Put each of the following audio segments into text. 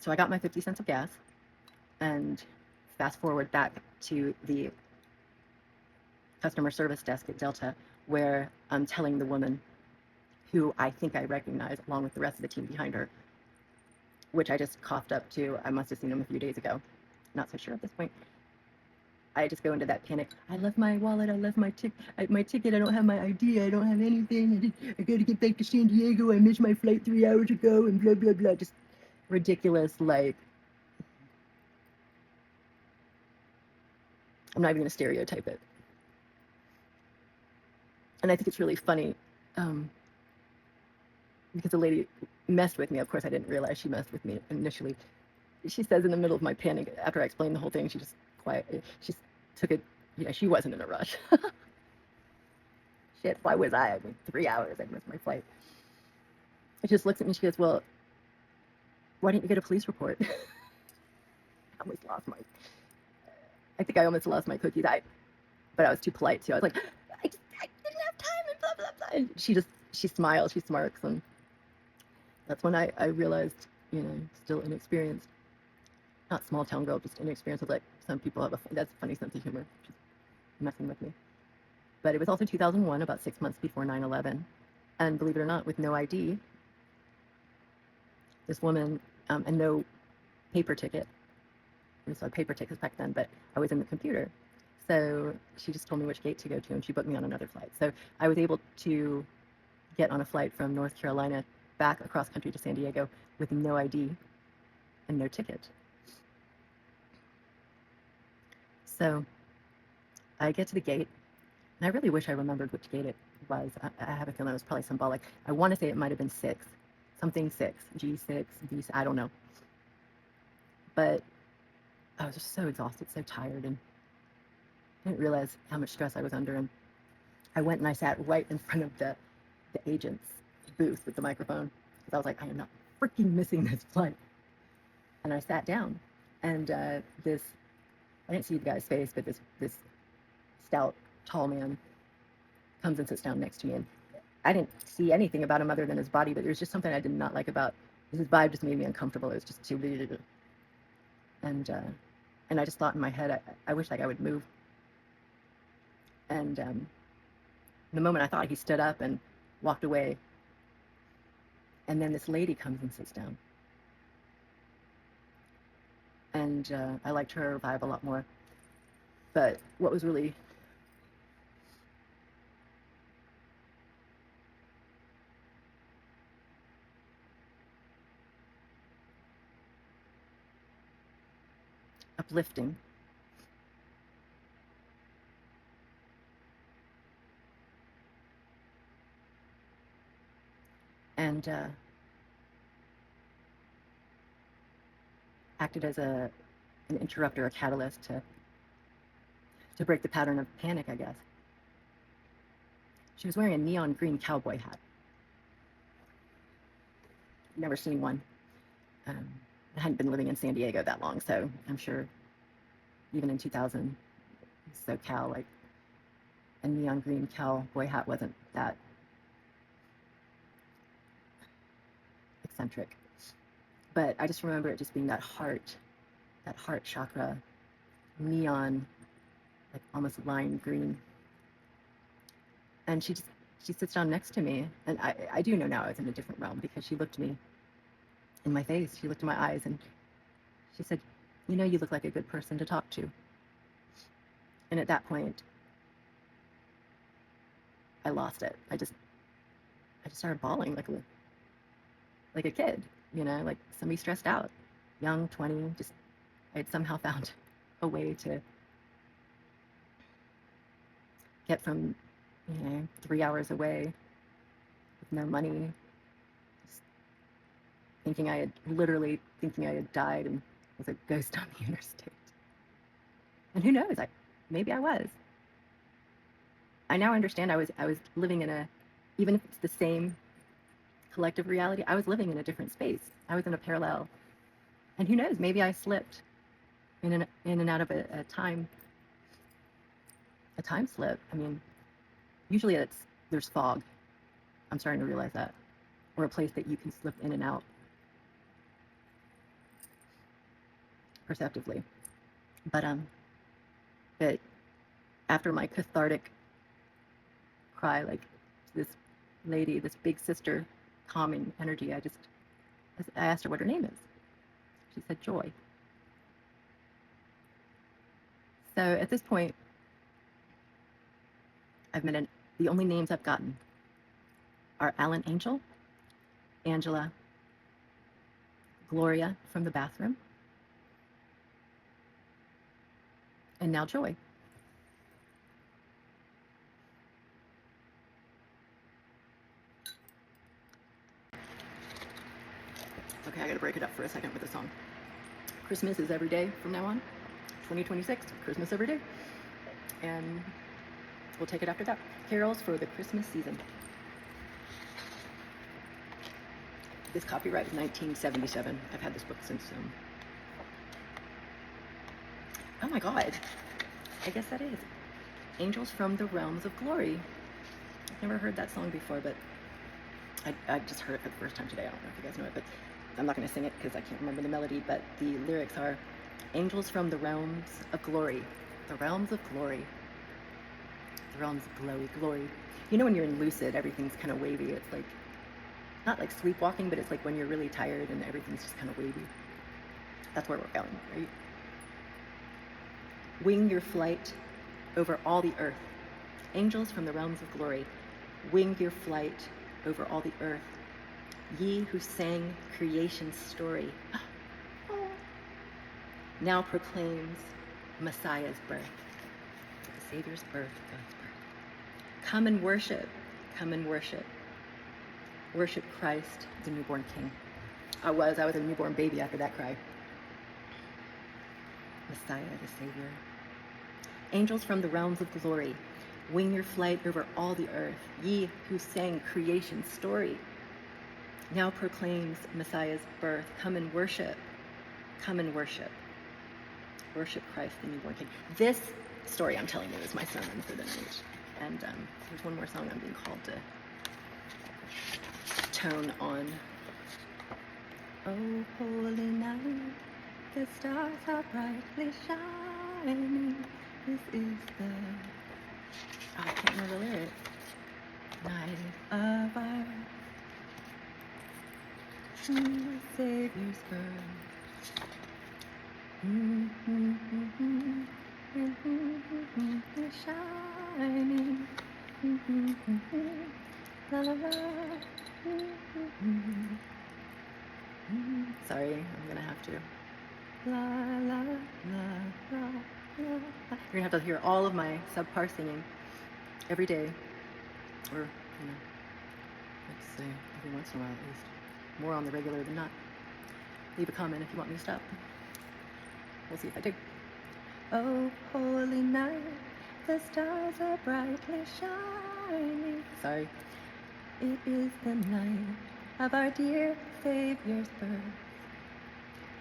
So I got my 50 cents of gas, and fast forward back to the customer service desk at Delta, where I'm telling the woman, who I think I recognize along with the rest of the team behind her, which I just coughed up to. I must have seen them a few days ago. Not so sure at this point. I just go into that panic. I left my wallet. I left my ticket. I don't have my ID. I don't have anything. I got to get back to San Diego. I missed my flight 3 hours ago, and blah blah blah. Just ridiculous. Like, I'm not even going to stereotype it. And I think it's really funny, because the lady messed with me. Of course, I didn't realize she messed with me initially. She says in the middle of my panic, after I explained the whole thing, she just took it. She wasn't in a rush. Shit, why was I? I mean, 3 hours. I missed my flight. She just looks at me. She goes, "Well, why didn't you get a police report?" I think I almost lost my cookies. But I was too polite too. I was like, I didn't have time, and blah blah blah. And she smiles, she smirks, and that's when I realized, still inexperienced, not small town girl, just inexperienced. With, like, some people have that's a funny sense of humor, just messing with me. But it was also 2001, about 6 months before 9/11, and believe it or not, with no ID, this woman, and no paper ticket. We saw paper tickets back then, but I was in the computer. So she just told me which gate to go to, and she booked me on another flight. So I was able to get on a flight from North Carolina back across country to San Diego with no ID and no ticket. So I get to the gate, and I really wish I remembered which gate it was. I have a feeling it was probably symbolic. I want to say it might have been 6, something 6, G6, V6, I don't know. But I was just so exhausted, so tired, and didn't realize how much stress I was under. And I went and I sat right in front of the agent's booth with the microphone, because I was like, I am not freaking missing this flight. And I sat down, and I didn't see the guy's face, but this stout, tall man comes and sits down next to me. And I didn't see anything about him other than his body, but there was just something I did not like about his vibe. Just made me uncomfortable. It was just too. And I just thought in my head, I wish that guy would move. And the moment I thought, he stood up and walked away. And then this lady comes and sits down. And I liked her vibe a lot more. But what was really uplifting and acted as an interrupter, a catalyst to break the pattern of panic, I guess. She was wearing a neon green cowboy hat. Never seen one. I hadn't been living in San Diego that long, so I'm sure even in 2000, SoCal, like, a neon green cowboy hat wasn't that eccentric. But I just remember it just being that heart chakra, neon, like almost lime green. And she sits down next to me, and I do know now I was in a different realm, because she looked me in my face. She looked in my eyes, and she said, "You look like a good person to talk to." And at that point, I lost it. I just started bawling like a kid, like somebody stressed out, young, 20. Just I had somehow found a way to get from 3 hours away with no money, literally thinking I had died and was a ghost on the interstate. And who knows? Maybe I was. I now understand I was living in even if it's the same collective reality, I was living in a different space. I was in a parallel. And who knows? Maybe I slipped in and out of a time slip. I mean, usually there's fog. I'm starting to realize that, or a place that you can slip in and out. perceptively. But but after my cathartic cry, like this lady, this big sister, calming energy, I asked her what her name is. She said Joy. So at this point, the only names I've gotten are Alan Angel, Angela, Gloria from the bathroom, and now Joy. Okay, I gotta break it up for a second with a song. Christmas is every day from now on. 2026, Christmas every day. And we'll take it after that. Carols for the Christmas season. This copyright is 1977. I've had this book since, oh my God, I guess that is Angels from the Realms of Glory. I've never heard that song before, but I just heard it for the first time today. I don't know if you guys know it, but I'm not going to sing it because I can't remember the melody, but the lyrics are, Angels from the realms of glory. The realms of glory. The realms of glory. You know when you're in lucid, everything's kind of wavy. It's like, not like sleepwalking, but it's like when you're really tired and everything's just kind of wavy. That's where we're going, right? Wing your flight over all the earth. Angels from the realms of glory. Wing your flight over all the earth. Ye who sang creation's story. Now proclaims Messiah's birth. The Savior's birth, God's birth. Come and worship. Come and worship. Worship Christ, the newborn King. I was a newborn baby after that cry. Messiah, the Savior. Angels from the realms of glory, wing your flight over all the earth. Ye who sang creation's story, now proclaims Messiah's birth. Come and worship. Come and worship. Worship Christ, the newborn King. This story I'm telling you is my sermon for the night. And there's one more song I'm being called to tone on. Oh, holy night, the stars are brightly shining. This is the, I can't remember the lyrics. Night of our Savior's birth. Shining. La la la. Sorry, I'm gonna have to. La la la la la. You're gonna have to hear all of my subpar singing every day, or let's say every once in a while at least. More on the regular than not. Leave a comment if you want me to stop. We'll see if I do. Oh, holy night, the stars are brightly shining. Sorry. It is the night of our dear Savior's birth.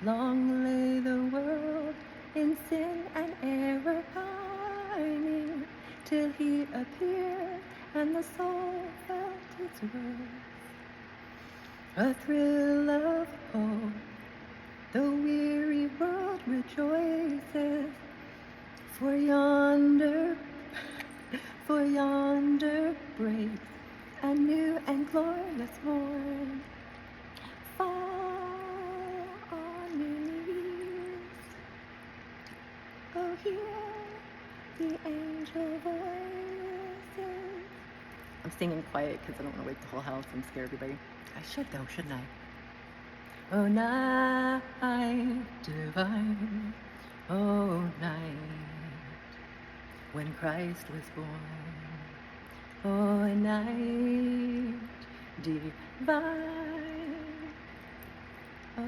Long lay the world in sin and error pining, till he appeared and the soul felt its worth. A thrill of hope, the weary world rejoices, for yonder breaks a new and glorious morn. Fall on your knees, oh hear the angel voices. I'm singing quiet because I don't want to wake the whole house and scare everybody. I should though, shouldn't I? Oh night divine, oh night when Christ was born. Oh night divine, oh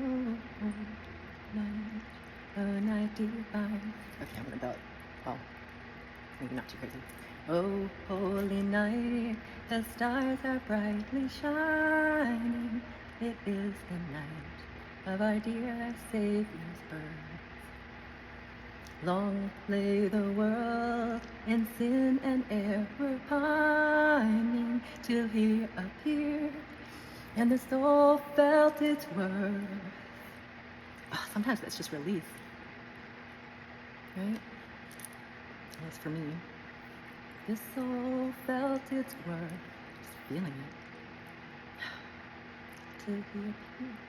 night divine. Okay, I'm gonna belt. Oh, maybe not too crazy. Oh holy night, the stars are brightly shining. It is the night of our dear Savior's birth. Long lay the world in sin and error pining, till he appeared and the soul felt its worth. Oh, sometimes that's just relief. right? As for me, this soul felt its worth, just feeling it, till he appeared,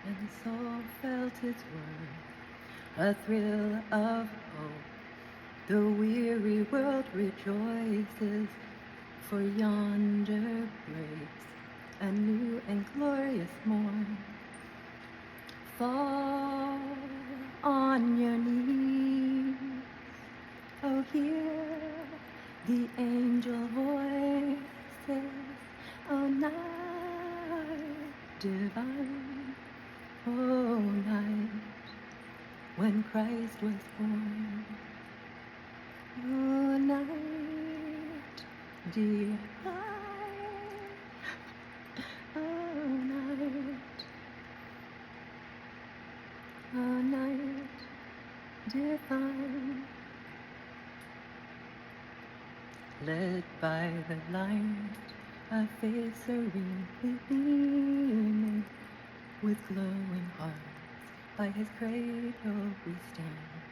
and the soul felt its worth, a thrill of hope. The weary world rejoices, for yonder breaks a new and glorious morn. Fall on your knees, oh hear the angel voices, oh night divine, oh night when Christ was born, oh night divine, oh night divine. Led by the light, a face serenely beaming, with glowing hearts, by his cradle we stand.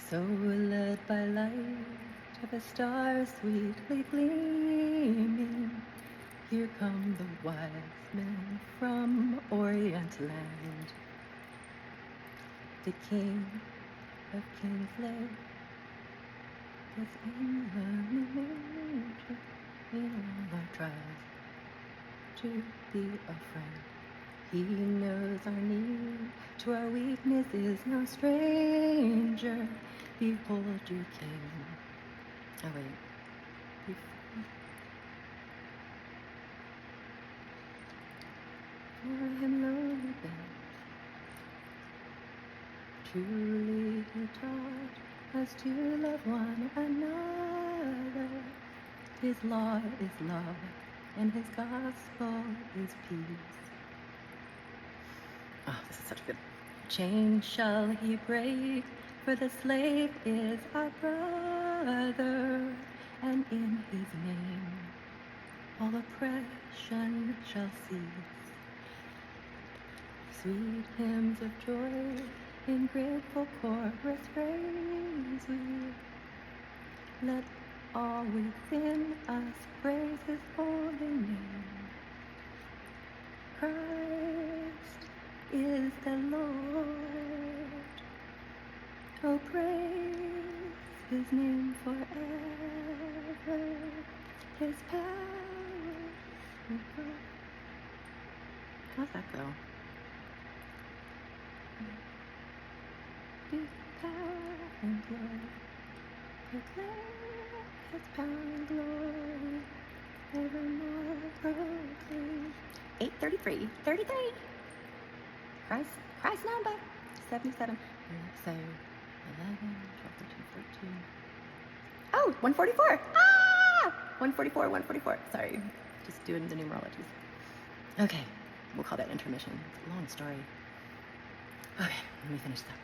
So led by light of a star sweetly gleaming, here come the wise men from Orient land. The King of Kings led us in the manger, in all our trials, to be a friend. He knows our need, to our weakness is no stranger. Behold your King. Oh wait. For him lowly bent, truly he taught us to love one another. His law is love, and his gospel is peace. Oh, this is such a good. Chain shall he break, for the slave is our brother, and in his name all oppression shall cease. Sweet hymns of joy in grateful chorus raise we. Let all within us praise his holy name. Christ is the Lord. Oh, praise his name forever. His power will go. How's that go? His power and glory. Proclaim his power and glory. Evermore proclaim. 8:33. 33. Christ number 77. So 11, 12, 13, 14. Oh, 144. Ah! 144, 144. Sorry. Just doing the numerologies. Okay. We'll call that intermission. It's a long story. Okay, let me finish that.